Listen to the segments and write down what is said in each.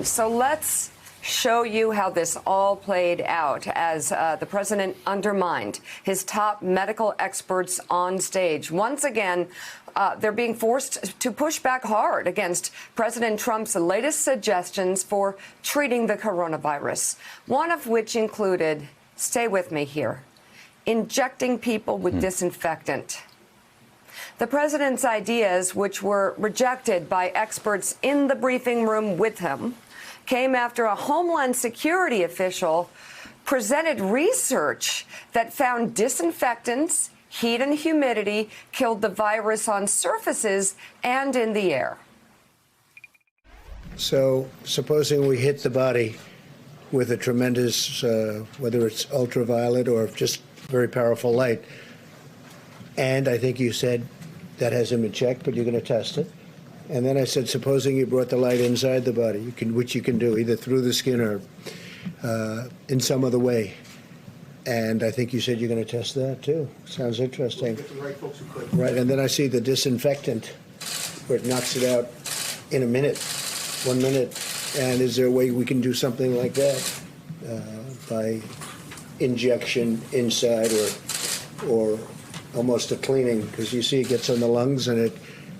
So let's show you how this all played out as the president undermined his top medical experts on stage. Once again, they're being forced to push back hard against President Trump's latest suggestions for treating the coronavirus, one of which included, stay with me here, injecting people with disinfectant. The president's ideas, which were rejected by experts in the briefing room with him, came after a Homeland Security official presented research that found disinfectants, heat and humidity killed the virus on surfaces and in the air. So supposing we hit the body with a tremendous, whether it's ultraviolet or just very powerful light, and I think you said that hasn't been checked, but you're going to test it. And then I said, supposing you brought the light inside the body, which you can do either through the skin or in some other way. And I think you said you're going to test that too. Sounds interesting. We'll get the right folks who could. Right, and then I see the disinfectant where it knocks it out in a minute, 1 minute. And is there a way we can do something like that by injection inside or almost a cleaning? Because you see it gets on the lungs and it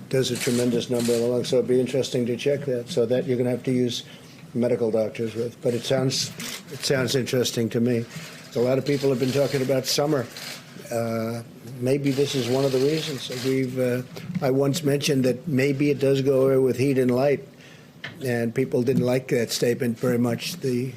does a tremendous number in the lungs. So it'd be interesting to check that. So that you're going to have to use medical doctors with. But it sounds interesting to me. A lot of people have been talking about summer. Maybe this is one of the reasons. I once mentioned that maybe it does go away with heat and light, and people didn't like that statement very much. The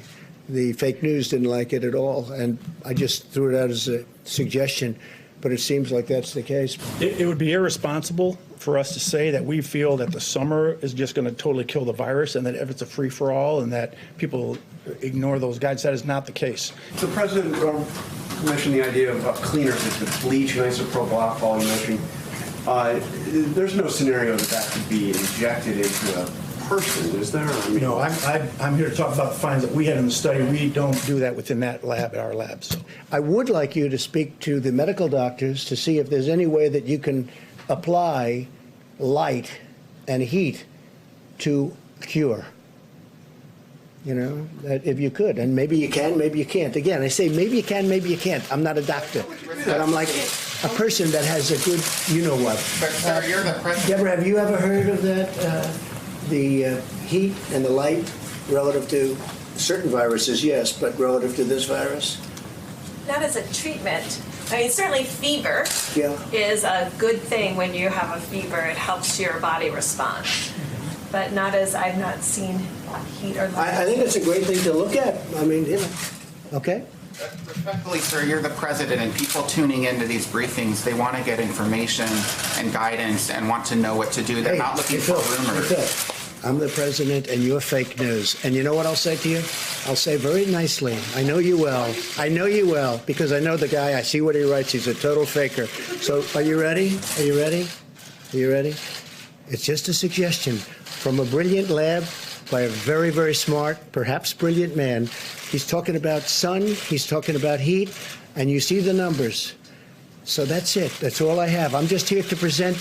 fake news didn't like it at all, and I just threw it out as a suggestion. But it seems like that's the case. It would be irresponsible for us to say that we feel that the summer is just going to totally kill the virus and that if it's a free-for-all and that people ignore those guides. That is not the case. The president mentioned the idea of cleaners, the bleach and isopropyl alcohol you mentioned. There's no scenario that could be injected into a person, is there? I mean, no, I'm here to talk about the findings that we had in the study. We don't do that within that lab, at our labs. So. I would like you to speak to the medical doctors to see if there's any way that you can apply light and heat to cure. You know, that if you could, and maybe you can, maybe you can't. Again, I say maybe you can, maybe you can't. I'm not a doctor, but I'm like a person that has a good, you know what. But sir, you're the president. Deborah, have you ever heard of that? The heat and the light relative to certain viruses, yes, but relative to this virus? Not as a treatment. I mean, certainly fever is a good thing when you have a fever. It helps your body respond. But not as, I've not seen heat or light. I think it's a great thing to look at. I mean, you know, okay? Respectfully, sir, you're the president, and people tuning into these briefings, they want to get information and guidance and want to know what to do. They're not looking for rumors. I'm the president, and you're fake news. And you know what I'll say to you? I'll say very nicely, I know you well. I know you well, because I know the guy. I see what he writes. He's a total faker. So are you ready? Are you ready? Are you ready? It's just a suggestion from a brilliant lab by a very, very smart, perhaps brilliant man. He's talking about sun, he's talking about heat, and you see the numbers. So that's it. That's all I have. I'm just here to present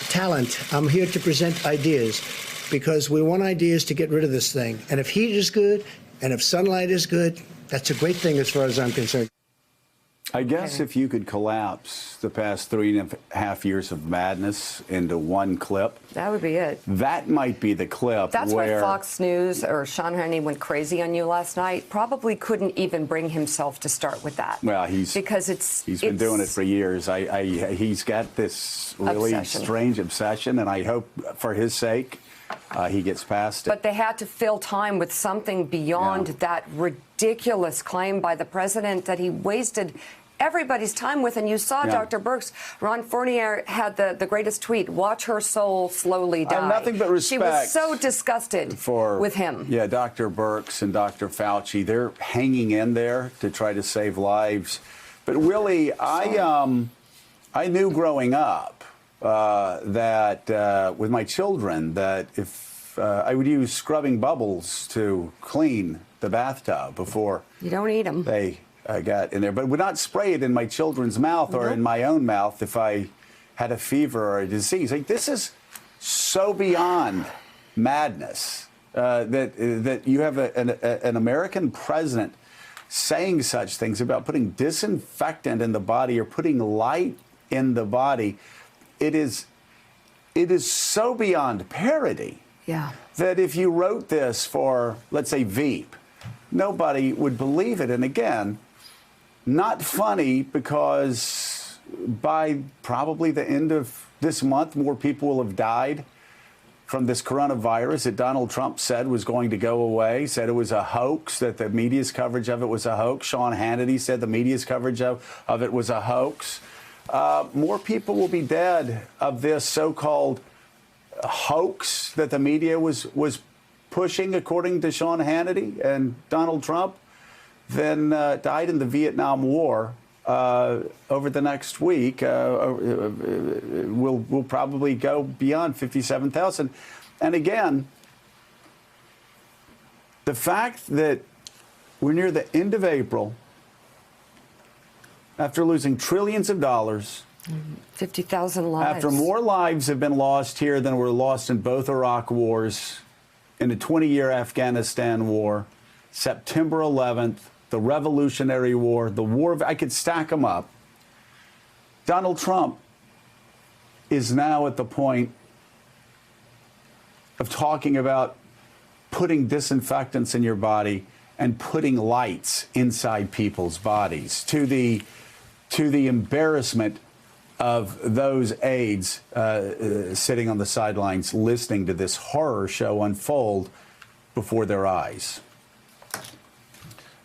talent. I'm here to present ideas, because we want ideas to get rid of this thing. And if heat is good, and if sunlight is good, that's a great thing as far as I'm concerned. I guess if you could collapse the past 3.5 years of madness into one clip. That would be it. That might be the clip. That's where why Fox News or Sean Hannity went crazy on you last night. Probably couldn't even bring himself to start with that. Well, he's been doing it for years. He's got this really strange obsession, and I hope for his sake he gets past it. But they had to fill time with something beyond that ridiculous claim by the president that he wasted everybody's time with. And you saw Dr. Birx. Ron Fournier had the greatest tweet, "Watch her soul slowly die." Nothing but respect. She was so disgusted with him. Yeah, Dr. Birx and Dr. Fauci, they're hanging in there to try to save lives. But really, I knew growing up that with my children that if I would use scrubbing bubbles to clean the bathtub before you don't eat them. They got in there, but would not spray it in my children's mouth or in my own mouth if I had a fever or a disease. Like, this is so beyond madness that you have an American president saying such things about putting disinfectant in the body or putting light in the body. It is so beyond parody that if you wrote this for, let's say, Veep, nobody would believe it. And again, not funny, because by probably the end of this month, more people will have died from this coronavirus that Donald Trump said was going to go away, said it was a hoax, that the media's coverage of it was a hoax. Sean Hannity said the media's coverage of it was a hoax. More people will be dead of this so-called hoax that the media was pushing, according to Sean Hannity and Donald Trump, than died in the Vietnam War. Over the next week, we'll probably go beyond 57,000. And again, the fact that we're near the end of April, after losing trillions of dollars, 50,000 lives. After more lives have been lost here than were lost in both Iraq wars, in the 20-year Afghanistan war, September 11th, the Revolutionary War, the War of... I could stack them up. Donald Trump is now at the point of talking about putting disinfectants in your body and putting lights inside people's bodies, to the embarrassment of those aides sitting on the sidelines listening to this horror show unfold before their eyes.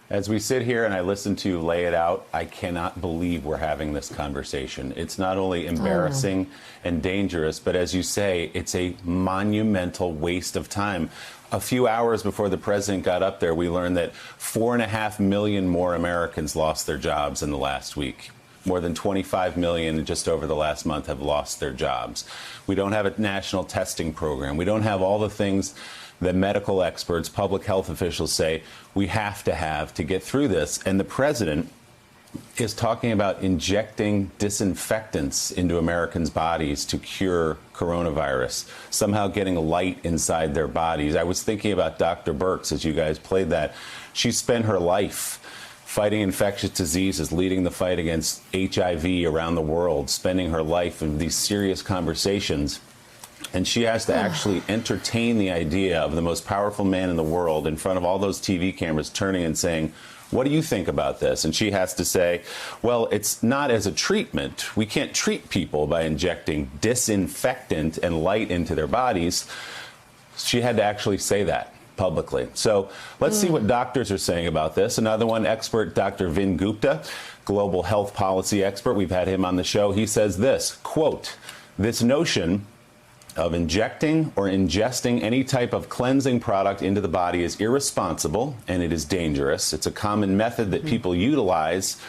As we sit here and I listen to you lay it out, I cannot believe we're having this conversation. It's not only embarrassing and dangerous, but as you say, it's a monumental waste of time. A few hours before the president got up there, we learned that 4.5 million more Americans lost their jobs in the last week. More than 25 million just over the last month have lost their jobs. We don't have a national testing program. We don't have all the things that medical experts, public health officials say we have to get through this. And the president is talking about injecting disinfectants into Americans' bodies to cure coronavirus, somehow getting light inside their bodies. I was thinking about Dr. Birx as you guys played that. She spent her life fighting infectious diseases, leading the fight against HIV around the world, spending her life in these serious conversations. And she has to actually entertain the idea of the most powerful man in the world in front of all those TV cameras turning and saying, what do you think about this? And she has to say, well, it's not as a treatment. We can't treat people by injecting disinfectant and light into their bodies. She had to actually say that publicly. So let's see what doctors are saying about this. Another one, expert Dr. Vin Gupta, global health policy expert. We've had him on the show. He says this, quote, this notion of injecting or ingesting any type of cleansing product into the body is irresponsible and it is dangerous. It's a common method that people utilize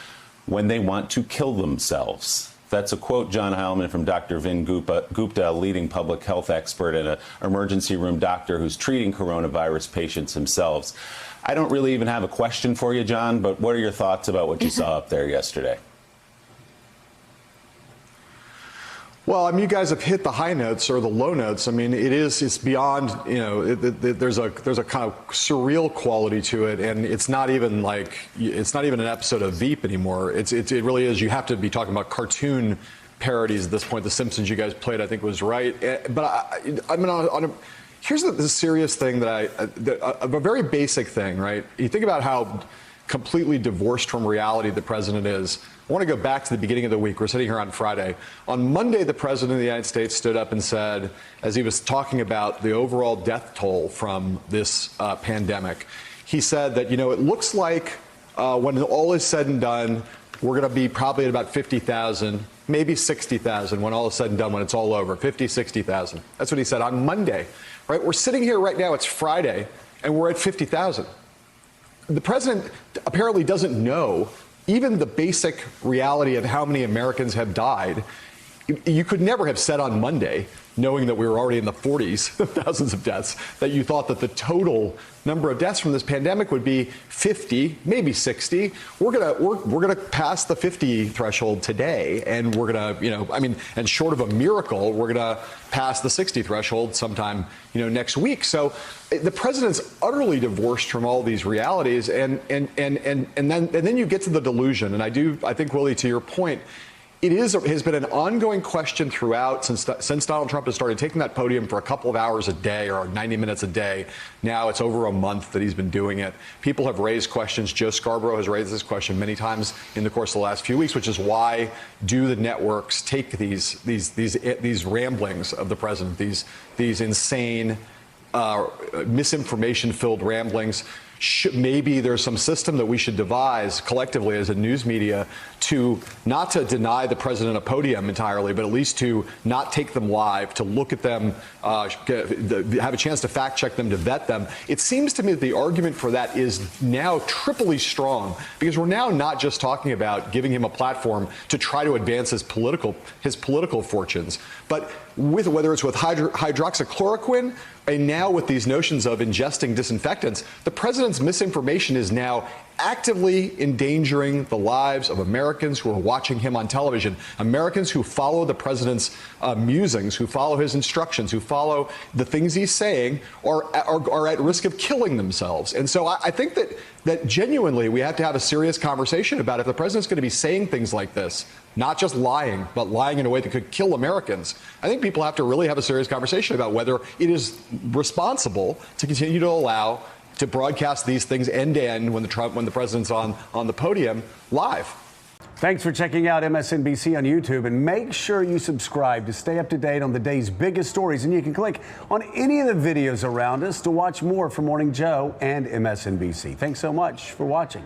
when they want to kill themselves. That's a quote, John Heilman, from Dr. Vin Gupta, a leading public health expert and an emergency room doctor who's treating coronavirus patients themselves. I don't really even have a question for you, John, but what are your thoughts about what you saw up there yesterday? Well, I mean, you guys have hit the high notes or the low notes. I mean, it's beyond, you know, there's a kind of surreal quality to it, and it's not even an episode of Veep anymore. It really is. You have to be talking about cartoon parodies at this point. The Simpsons you guys played, I think, was right. But I mean, here's the serious thing a very basic thing, right? You think about how completely divorced from reality the president is. I want to go back to the beginning of the week. We're sitting here on Friday. On Monday, the president of the United States stood up and said, as he was talking about the overall death toll from this pandemic, he said that, you know, it looks like when all is said and done, we're going to be probably at about 50,000, maybe 60,000 when all is said and done, when it's all over, 50, 60,000. That's what he said on Monday, right? We're sitting here right now, it's Friday, and we're at 50,000. The president apparently doesn't know even the basic reality of how many Americans have died. You could never have said on Monday, knowing that we were already in the 40s, thousands of deaths, that you thought that the total number of deaths from this pandemic would be 50, maybe 60. We're gonna pass the 50 threshold today, and we're gonna, and short of a miracle, we're gonna pass the 60 threshold sometime, next week. So the president's utterly divorced from all these realities, and then you get to the delusion. And I think, Willie, to your point, has been an ongoing question throughout since Donald Trump has started taking that podium for a couple of hours a day or 90 minutes a day. Now it's over a month that he's been doing it. People have raised questions. Joe Scarborough has raised this question many times in the course of the last few weeks, which is why do the networks take these ramblings of the president, these insane, misinformation-filled ramblings? Maybe there's some system that we should devise collectively as a news media to not to deny the president a podium entirely, but at least to not take them live, to look at them, have a chance to fact check them, to vet them. It seems to me that the argument for that is now triply strong, because we're now not just talking about giving him a platform to try to advance his political fortunes, but whether it's with hydroxychloroquine and now with these notions of ingesting disinfectants, the president's misinformation is now actively endangering the lives of Americans who are watching him on television, Americans who follow the president's musings, who follow his instructions, who follow the things he's saying, are at risk of killing themselves. And so I think that genuinely we have to have a serious conversation about if the president's going to be saying things like this, not just lying, but lying in a way that could kill Americans. I think people have to really have a serious conversation about whether it is responsible to continue to allow to broadcast these things end to end when the president's on the podium live. Thanks for checking out MSNBC on YouTube, and make sure you subscribe to stay up to date on the day's biggest stories. And you can click on any of the videos around us to watch more from Morning Joe and MSNBC. Thanks so much for watching.